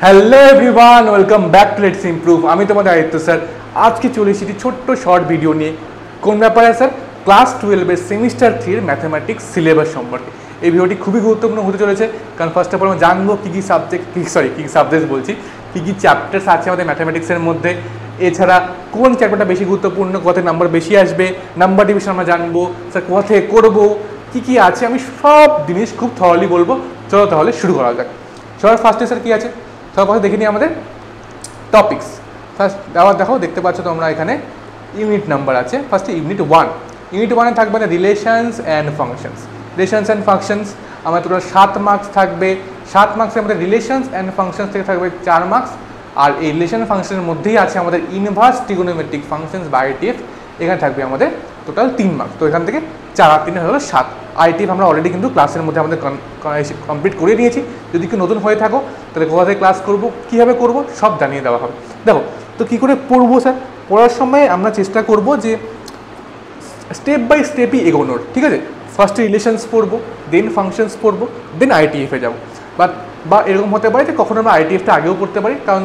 Hello everyone, welcome back to let's improve. আমি তোমাদের Aditya sir. আজকে চলে এসেছি ছোট্ট শর্ট ভিডিও নিয়ে। কোন ব্যাপারে স্যার? ক্লাস 12-এর সেমিস্টার 3-এর ম্যাথামেটিক্স সিলেবাস সম্পর্কে। এই ভিডিওটি খুবই গুরুত্বপূর্ণ হতে চলেছে, কারণ ফার্স্ট অফ অল আমরা জানবো কী কী সাবজেক্ট বলছি, কী কী চ্যাপ্টার্স আছে আমাদের ম্যাথামেটিক্সের মধ্যে। এছাড়া কোন চ্যাপ্টারটা বেশি গুরুত্বপূর্ণ, কত নাম্বার বেশি আসবে, নাম্বার ডিভিশন আমরা জানবো, স্যার কোথা থেকে করবো, কী কী আছে, আমি সব জিনিস খুব থরলি বলবো। চলো তাহলে শুরু করা যাক। সবার ফার্স্টে স্যার কী আছে সবার কথা দেখে নিই আমাদের টপিক্স। ফার্স্ট আবার দেখতে পাচ্ছ তোমরা এখানে ইউনিট নাম্বার আছে। ফার্স্টে ইউনিট 1। ইউনিট 1-এ থাকবে না relations and functions. Relations and functions আমাদের টোটাল 7 মার্কস থাকবে। 7 মার্কসে আমাদের রিলেশনস অ্যান্ড ফাংশনস থেকে থাকবে 4 মার্কস। আর এই রিলেশন ফাংশনের মধ্যেই আছে আমাদের ইনভার্স ট্রিগোনোমেট্রিক ফাংশনস বা আইটিএফ, এখানে থাকবে আমাদের টোটাল 3 মার্কস। তো এখান থেকে 4 আর 3 হলো 7। আইটিএফ আমরা অলরেডি কিন্তু ক্লাসের মধ্যে আমাদের কমপ্লিট করে নিয়েছি। যদি কেউ নতুন হয়ে থাকো তাহলে কোথা থেকে ক্লাস করবো, কীভাবে করবো সব জানিয়ে দেওয়া হবে। দেখো তো কী করে পড়বো স্যার? পড়ার সময় আমরা চেষ্টা করব যে স্টেপ বাই স্টেপই এগোনোর, ঠিক আছে? ফার্স্টে রিলেশনস পড়বো, দেন ফাংশনস পড়বো, দেন আইটিএফে যাবো। বা এরকম হতে পারে যে কখনো আমরা আইটিএফটা আগেও পড়তে পারি, কারণ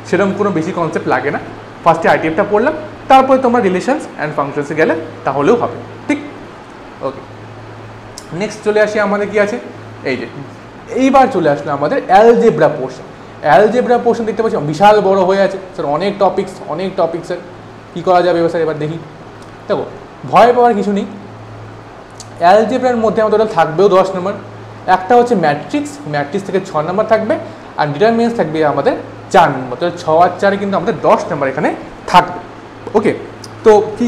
সেরকম কোনো বেশি কনসেপ্ট লাগে না। ফার্স্টে আইটিএফটা পড়লাম, তারপরে তোমরা রিলেশনস অ্যান্ড ফাংশনসে গেলে তাহলেও হবে, ঠিক? ওকে, নেক্সট চলে আসি আমাদের কি আছে, এই যে এইবার চলে আসলো আমাদের অ্যালজেব্রা পোর্শন। অ্যালজেব্রা পোর্শন দেখতে পাচ্ছি বিশাল বড় হয়ে আছে স্যার, অনেক টপিক্সের কী করা যাবে এবার স্যার? এবার দেখি। দেখো ভয় পাওয়ার কিছু নেই। অ্যালজেব্রার মধ্যে আমাদের থাকবেও 10 নম্বর। একটা হচ্ছে ম্যাট্রিক্স থেকে 6 নম্বর থাকবে, আর ডিটারমিনেন্টস থাকবে আমাদের 4 নম্বর। তো 6 আর 4 কিন্তু আমাদের 10 নম্বর এখানে থাকবে। ওকে, তো কী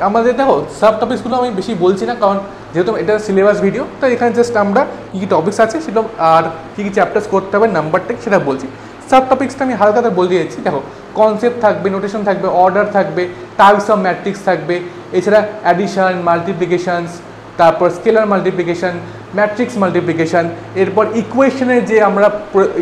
আমাদের দেখো সাব টপিক্সগুলো আমি বেশি বলছি না, কারণ যেহেতু এটা সিলেবাস ভিডিও, তো এখানে জাস্ট আমরা কী কী টপিক্স আছে সেটা আর কী কী চ্যাপ্টার্স করতে হবে নাম্বারটা সেটা বলছি। সাব টপিক্সটা আমি হালকা বলে দিয়েছি। দেখো কনসেপ্ট থাকবে, নোটেশন থাকবে, অর্ডার থাকবে, টাইপস অফ ম্যাট্রিক্স থাকবে, এছাড়া অ্যাডিশন, মাল্টিপ্লিকেশানস, তারপর স্কেলার মাল্টিপ্লিকেশান, ম্যাট্রিক্স মাল্টিপ্লিকেশান, এরপর ইকুয়েশনের যে আমরা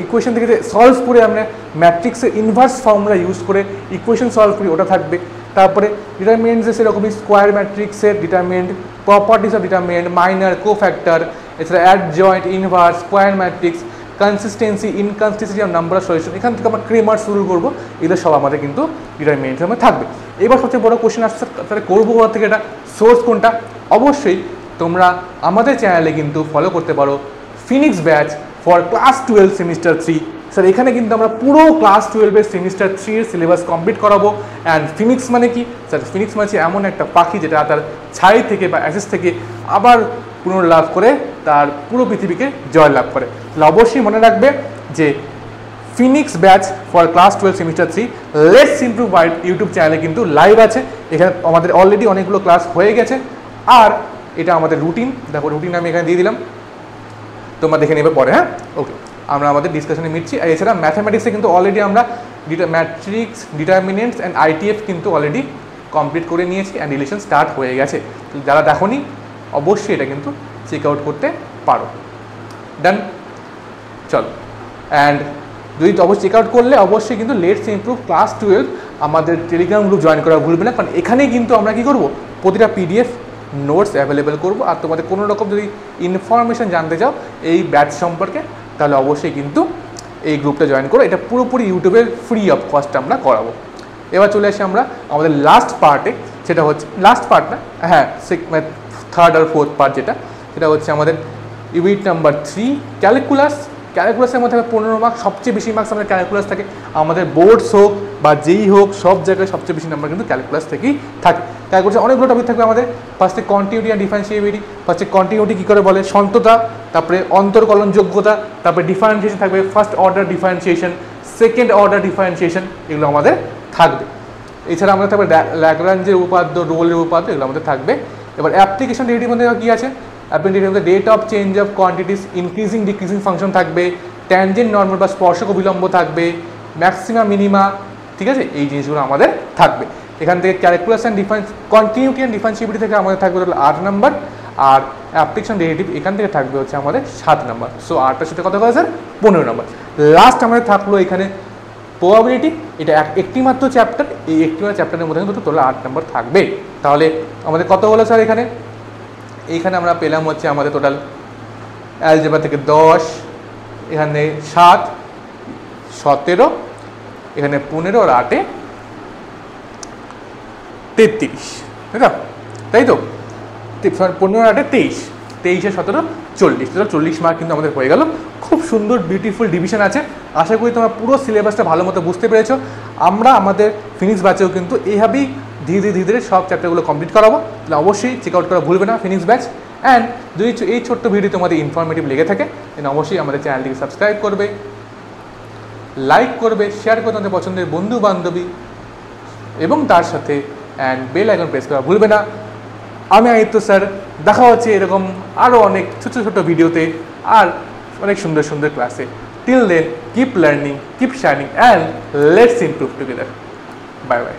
ইকুয়েশন থেকে যে সলভ করে আমরা ম্যাট্রিক্সের ইনভার্স ফর্মুলা ইউজ করে ইকুয়েশন সলভ করি ওটা থাকবে। তারপরে ডিটারমিনেন্টসে সেরকমই স্কোয়ার ম্যাট্রিক্সের determinant, properties of determinant, minor, cofactor, এছাড়া adjoint, inverse, square matrix, consistency, inconsistency of number of solution, এখান থেকে আমরা ক্রেমার শুরু করবো। এগুলো সব আমাদের কিন্তু ডিটারমিনেন্টের মধ্যে থাকবে। এবার সবচেয়ে বড় কোশ্চেন আসছে, তাহলে করবো কোথা থেকে, এটা সোর্স কোনটা? অবশ্যই তোমরা আমাদের চ্যানেলে কিন্তু ফলো করতে পারো Phoenix batch for class 12 semester 3। Sir এখানে কিন্তু আমরা পুরো ক্লাস 12-এর সেমিস্টার 3-এর সিলেবাস কমপ্লিট করাবো। অ্যান্ড ফিনিক্স মানে কি স্যার? ফিনিক্স মানে এমন একটা পাখি যেটা তার ছাই থেকে বা অ্যাসেস থেকে আবার পুনর্লাভ করে তার পুরো পৃথিবীকে জয়লাভ করে। তাহলে অবশ্যই মনে রাখবে যে Phoenix batch for class 12 semester 3 let's improve YouTube চ্যানেলে কিন্তু লাইভ আছে। এখানে আমাদের অলরেডি অনেকগুলো ক্লাস হয়ে গেছে। আর এটা আমাদের রুটিন, দেখো রুটিন আমি এখানে দিয়ে দিলাম, তোমরা দেখে নেবে পরে। হ্যাঁ, ওকে, আমরা আমাদের ডিসকাশনে মিটছি। আর এছাড়া ম্যাথামেটিক্সে কিন্তু অলরেডি আমরা ম্যাট্রিক্স, ডিটারমিনেন্টস অ্যান্ড আইটিএফ কিন্তু অলরেডি কমপ্লিট করে নিয়েছি, অ্যান্ড রিলেশন স্টার্ট হয়ে গেছে। যারা দেখোনি অবশ্যই এটা কিন্তু চেক আউট করতে পারো। ডান, চলো। অ্যান্ড যদি অবশ্যই চেক আউট করলে অবশ্যই কিন্তু লেটস ইমপ্রুভ ক্লাস 12 আমাদের টেলিগ্রাম গ্রুপ জয়েন করা ভুলবে না, কারণ এখানেই কিন্তু আমরা কী করবো, প্রতিটা পিডিএফ নোটস অ্যাভেলেবেল করবো। আর তোমাদের কোনো রকম যদি ইনফরমেশান জানতে চাও এই ব্যাচ সম্পর্কে, তাহলে অবশ্যই কিন্তু এই গ্রুপটা জয়েন করো। এটা পুরোপুরি ইউটিউবের ফ্রি অফ কস্ট আমরা করাবো। এবার চলে আসি আমরা আমাদের লাস্ট পার্টে, সেটা হচ্ছে লাস্ট পার্ট না, হ্যাঁ, 3rd আর 4th পার্ট সেটা হচ্ছে আমাদের ইউনিট নাম্বার 3 ক্যালকুলাস। ক্যালকুলাসের মধ্যে 15 মার্কস, সবচেয়ে বেশি মার্কস আমাদের ক্যালকুলাস থাকে। আমাদের বোর্ডস হোক বা যেই হোক সব জায়গায় সবচেয়ে বেশি নাম্বার কিন্তু ক্যালকুলাস থেকেই থাকে। ক্যালকুলাসে অনেকগুলো টপিক থাকবে আমাদের। ফার্স্টে কন্টিনিউটি অ্যান্ড ডিফারেন্সিয়েবিলিটি। ফার্স্টে কন্টিনিউটি কী করে বলে, সন্ততা, তারপরে অন্তর্কলনযোগ্যতা, তারপরে ডিফারেন্সিয়েশন থাকবে, first order differentiation, second order differentiation, এগুলো আমাদের থাকবে। এছাড়া আমাদের থাকবে ল্যাগ্রাঞ্জের উপপাদ্য, রোলের উপপাদ্য, এগুলো আমাদের থাকবে। এবার অ্যাপ্লিকেশন ডেরিভেটিভ মধ্যে কী আছে? Application rate of change of quantities, increasing decreasing function থাকবে, ট্যানজেন্ট নর্মাল বা স্পর্শক বিলম্ব থাকবে, ম্যাক্সিমা মিনিমা, ঠিক আছে? এই জিনিসগুলো আমাদের থাকবে। এখান থেকে calculus and continuity and differentiability থেকে আমাদের থাকবে 8 নম্বর, আর অ্যাপ্লিকেশন ডেরিভেটিভ এখান থেকে থাকবে হচ্ছে আমাদের 7 নম্বর। সো 8টার সাথে কত করে স্যার? 15 নম্বর। লাস্ট আমাদের থাকলো এখানে প্রবাবিলিটি। এটা একটি মাত্র চ্যাপ্টার, এই একটি মাত্র চ্যাপ্টারের মধ্যে কিন্তু টোটাল 8 নম্বর থাকবে। তাহলে আমাদের কত হলো স্যার এখানে? এইখানে আমরা পেলাম হচ্ছে আমাদের টোটাল অ্যালজেব্রা থেকে 10, এখানে 7, 17, এখানে 15 আর 8 33, তাই তো 15 আর 8 23, 23 আর 17 40, টোটাল 40 মার্ক কিন্তু আমাদের হয়ে গেল। খুব সুন্দর বিউটিফুল ডিভিশন আছে। আশা করি তোমরা পুরো সিলেবাসটা ভালো মতো বুঝতে পেরেছো। আমরা আমাদের ফিনিক্স ব্যাচেও কিন্তু এইভাবেই ধীরে ধীরে সব চ্যাপ্টারগুলো কমপ্লিট করাবো। তাহলে অবশ্যই চেক আউট করা ভুলবে না ফিনিক্স ব্যাচ। অ্যান্ড যদি এই ছোট্ট ভিডিও তোমাদের ইনফরমেটিভ লেগে থাকে তাহলে অবশ্যই আমাদের চ্যানেলটিকে সাবস্ক্রাইব করবে, লাইক করবে, শেয়ার করবে তোমাদের পছন্দের বন্ধু বান্ধবী এবং তার সাথে অ্যান্ড বেল আইকন প্রেস করা ভুলবে না। আমি আদিত্য স্যার, দেখা হচ্ছে এরকম আরও অনেক ছোটো ছোটো ভিডিওতে আর অনেক সুন্দর সুন্দর ক্লাসে। Till then, keep learning, keep shining and let's improve together. Bye by.